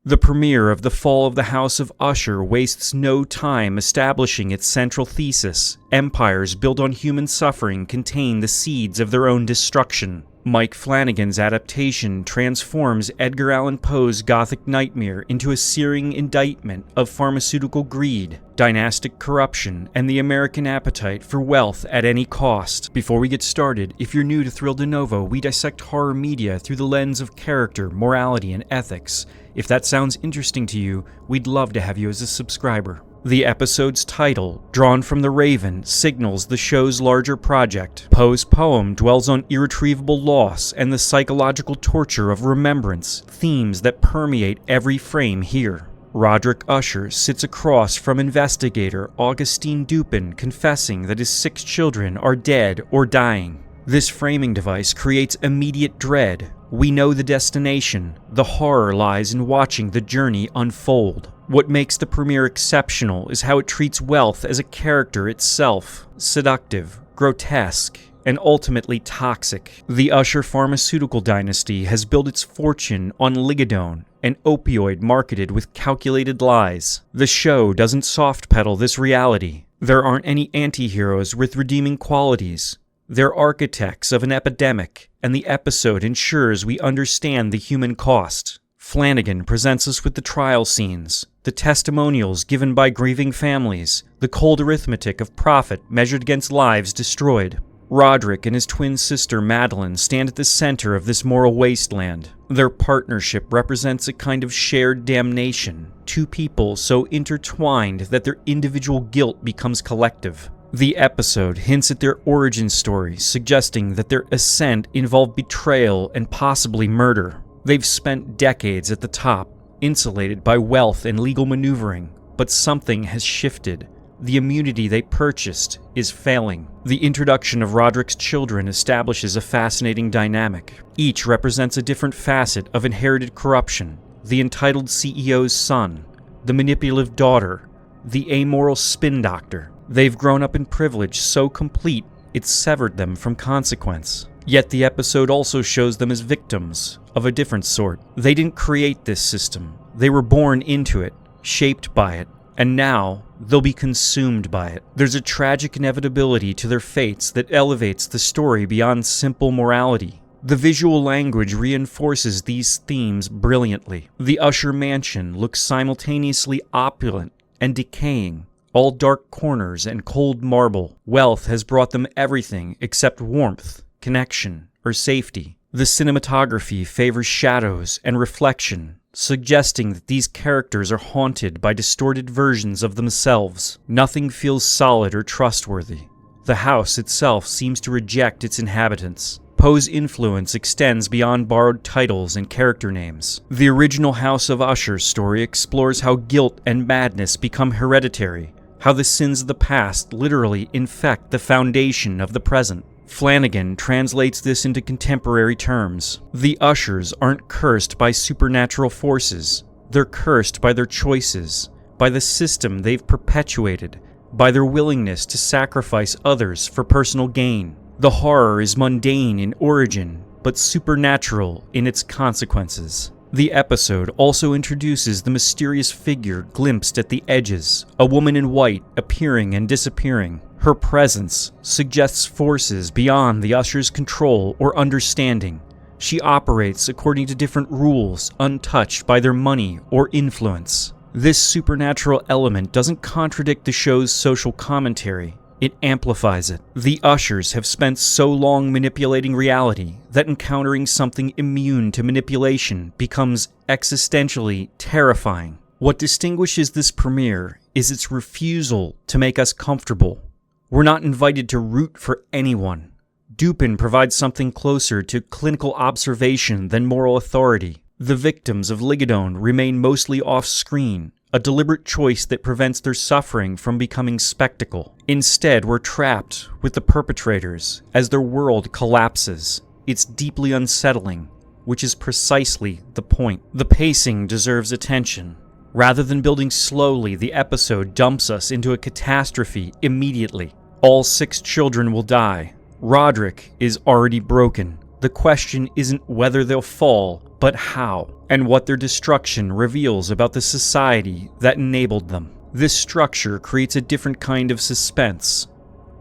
The premiere of The Fall of the House of Usher wastes no time establishing its central thesis. Empires built on human suffering contain the seeds of their own destruction. Mike Flanagan's adaptation transforms Edgar Allan Poe's Gothic nightmare into a searing indictment of pharmaceutical greed, dynastic corruption, and the American appetite for wealth at any cost. Before we get started, if you're new to Thrill De Novo, we dissect horror media through the lens of character, morality, and ethics. If that sounds interesting to you, we'd love to have you as a subscriber. The episode's title, drawn from The Raven, signals the show's larger project. Poe's poem dwells on irretrievable loss and the psychological torture of remembrance, themes that permeate every frame here. Roderick Usher sits across from investigator Augustine Dupin, confessing that his 6 children are dead or dying. This framing device creates immediate dread. We know the destination. The horror lies in watching the journey unfold. What makes the premiere exceptional is how it treats wealth as a character itself, seductive, grotesque, and ultimately toxic. The Usher pharmaceutical dynasty has built its fortune on Ligodone, an opioid marketed with calculated lies. The show doesn't soft-pedal this reality. There aren't any anti-heroes with redeeming qualities. They're architects of an epidemic, and the episode ensures we understand the human cost. Flanagan presents us with the trial scenes, the testimonials given by grieving families, the cold arithmetic of profit measured against lives destroyed. Roderick and his twin sister Madeline stand at the center of this moral wasteland. Their partnership represents a kind of shared damnation, 2 people so intertwined that their individual guilt becomes collective. The episode hints at their origin story, suggesting that their ascent involved betrayal and possibly murder. They've spent decades at the top, insulated by wealth and legal maneuvering, but something has shifted. The immunity they purchased is failing. The introduction of Roderick's children establishes a fascinating dynamic. Each represents a different facet of inherited corruption: the entitled CEO's son, the manipulative daughter, the amoral spin doctor. They've grown up in privilege so complete it's severed them from consequence. Yet the episode also shows them as victims of a different sort. They didn't create this system. They were born into it, shaped by it, and now they'll be consumed by it. There's a tragic inevitability to their fates that elevates the story beyond simple morality. The visual language reinforces these themes brilliantly. The Usher mansion looks simultaneously opulent and decaying. All dark corners and cold marble. Wealth has brought them everything except warmth, connection, or safety. The cinematography favors shadows and reflection, suggesting that these characters are haunted by distorted versions of themselves. Nothing feels solid or trustworthy. The house itself seems to reject its inhabitants. Poe's influence extends beyond borrowed titles and character names. The original House of Usher story explores how guilt and madness become hereditary, how the sins of the past literally infect the foundation of the present. Flanagan translates this into contemporary terms. The Ushers aren't cursed by supernatural forces. They're cursed by their choices, by the system they've perpetuated, by their willingness to sacrifice others for personal gain. The horror is mundane in origin, but supernatural in its consequences. The episode also introduces the mysterious figure glimpsed at the edges, a woman in white appearing and disappearing. Her presence suggests forces beyond the Usher's control or understanding. She operates according to different rules, untouched by their money or influence. This supernatural element doesn't contradict the show's social commentary. It amplifies it. The Ushers have spent so long manipulating reality that encountering something immune to manipulation becomes existentially terrifying. What distinguishes this premiere is its refusal to make us comfortable. We're not invited to root for anyone. Dupin provides something closer to clinical observation than moral authority. The victims of Ligodone remain mostly off-screen, a deliberate choice that prevents their suffering from becoming spectacle. Instead, we're trapped with the perpetrators as their world collapses. It's deeply unsettling, which is precisely the point. The pacing deserves attention. Rather than building slowly, the episode dumps us into a catastrophe immediately. All 6 children will die. Roderick is already broken. The question isn't whether they'll fall, but how, and what their destruction reveals about the society that enabled them. This structure creates a different kind of suspense.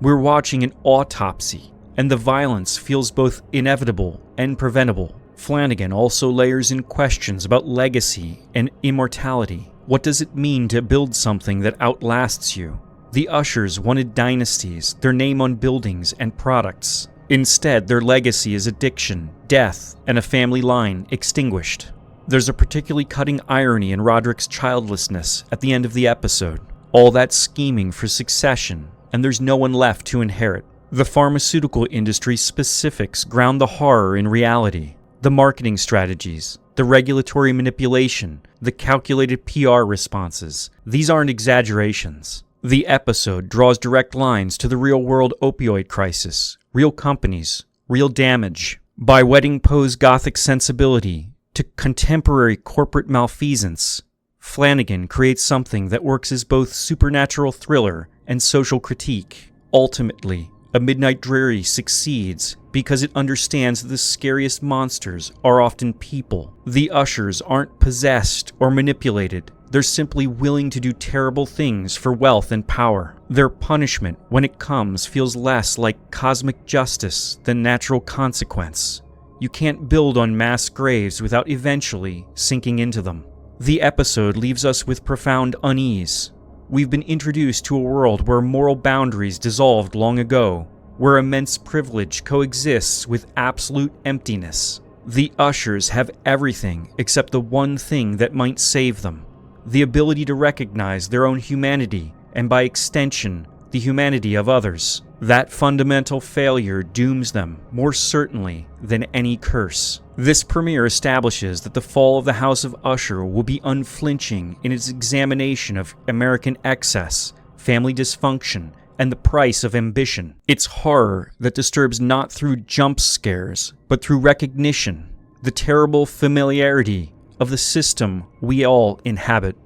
We're watching an autopsy, and the violence feels both inevitable and preventable. Flanagan also layers in questions about legacy and immortality. What does it mean to build something that outlasts you? The Ushers wanted dynasties, their name on buildings and products. Instead, their legacy is addiction, death, and a family line extinguished. There's a particularly cutting irony in Roderick's childlessness at the end of the episode. All that scheming for succession, and there's no one left to inherit. The pharmaceutical industry's specifics ground the horror in reality. The marketing strategies, the regulatory manipulation, the calculated PR responses, these aren't exaggerations. The episode draws direct lines to the real-world opioid crisis, real companies, real damage. By wedding Poe's Gothic sensibility to contemporary corporate malfeasance, Flanagan creates something that works as both supernatural thriller and social critique. Ultimately, A Midnight Dreary succeeds because it understands that the scariest monsters are often people. The Ushers aren't possessed or manipulated. They're simply willing to do terrible things for wealth and power. Their punishment, when it comes, feels less like cosmic justice than natural consequence. You can't build on mass graves without eventually sinking into them. The episode leaves us with profound unease. We've been introduced to a world where moral boundaries dissolved long ago, where immense privilege coexists with absolute emptiness. The Ushers have everything except the one thing that might save them: the ability to recognize their own humanity, and by extension, the humanity of others. That fundamental failure dooms them more certainly than any curse. This premiere establishes that the fall of the House of Usher will be unflinching in its examination of American excess, family dysfunction, and the price of ambition. It's horror that disturbs not through jump scares, but through recognition, the terrible familiarity of the system we all inhabit.